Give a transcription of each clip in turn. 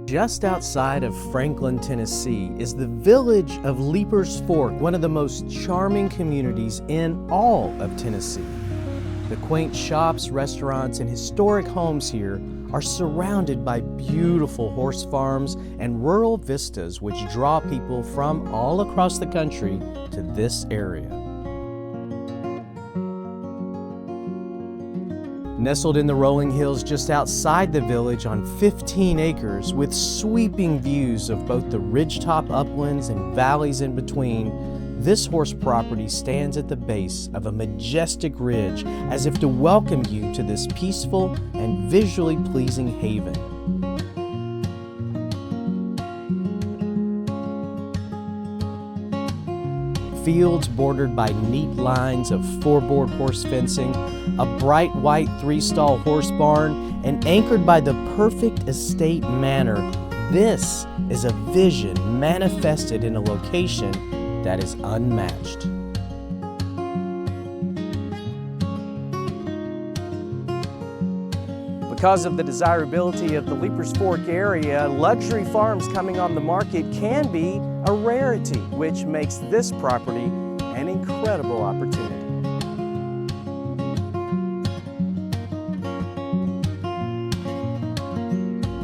Just outside of Franklin, Tennessee is the village of Leipers Fork, one of the most charming communities in all of Tennessee. The quaint shops, restaurants, and historic homes here are surrounded by beautiful horse farms and rural vistas which draw people from all across the country to this area. Nestled in the rolling hills just outside the village on 15 acres with sweeping views of both the ridgetop uplands and valleys in between, this horse property stands at the base of a majestic ridge as if to welcome you to this peaceful and visually pleasing haven. Fields bordered by neat lines of four-board horse fencing, a bright white three-stall horse barn, and anchored by the perfect estate manor, this is a vision manifested in a location that is unmatched. Because of the desirability of the Leipers Fork area, luxury farms coming on the market can be a rarity, which makes this property an incredible opportunity.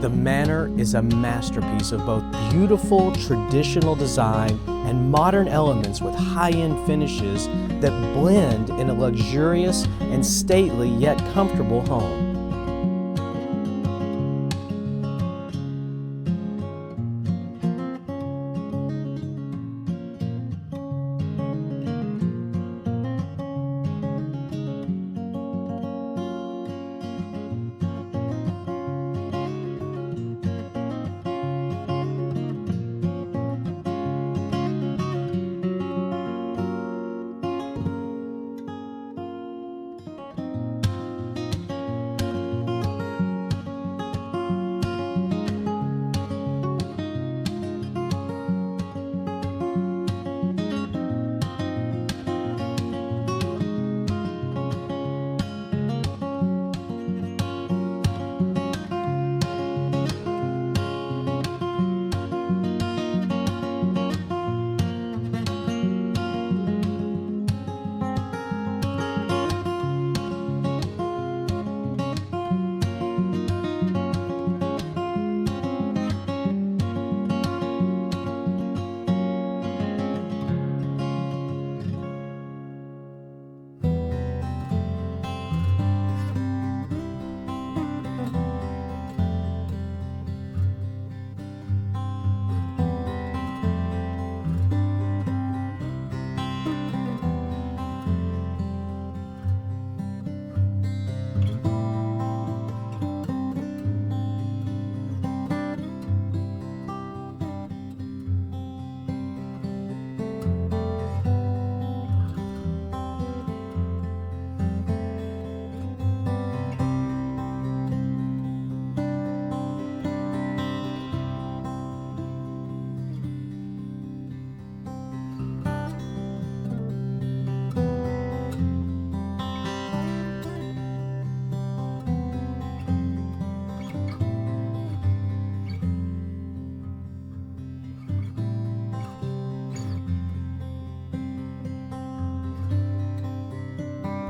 The Manor is a masterpiece of both beautiful traditional design and modern elements with high-end finishes that blend in a luxurious and stately yet comfortable home.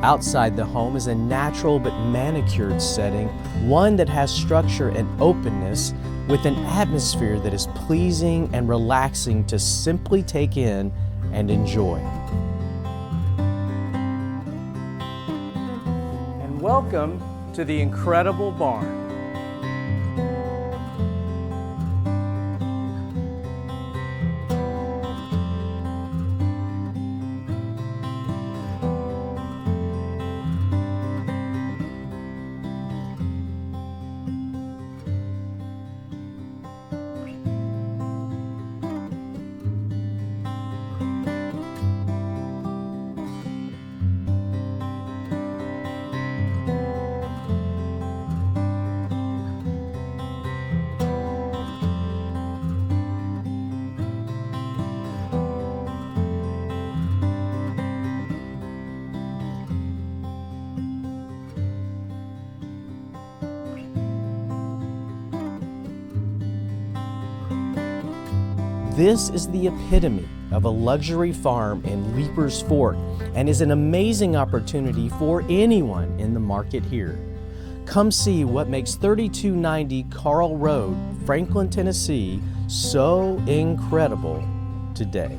Outside the home is a natural but manicured setting, one that has structure and openness with an atmosphere that is pleasing and relaxing to simply take in and enjoy. And welcome to the incredible barn. This is the epitome of a luxury farm in Leipers Fork and is an amazing opportunity for anyone in the market here. Come see what makes 3290 Carl Road, Franklin, Tennessee so incredible today.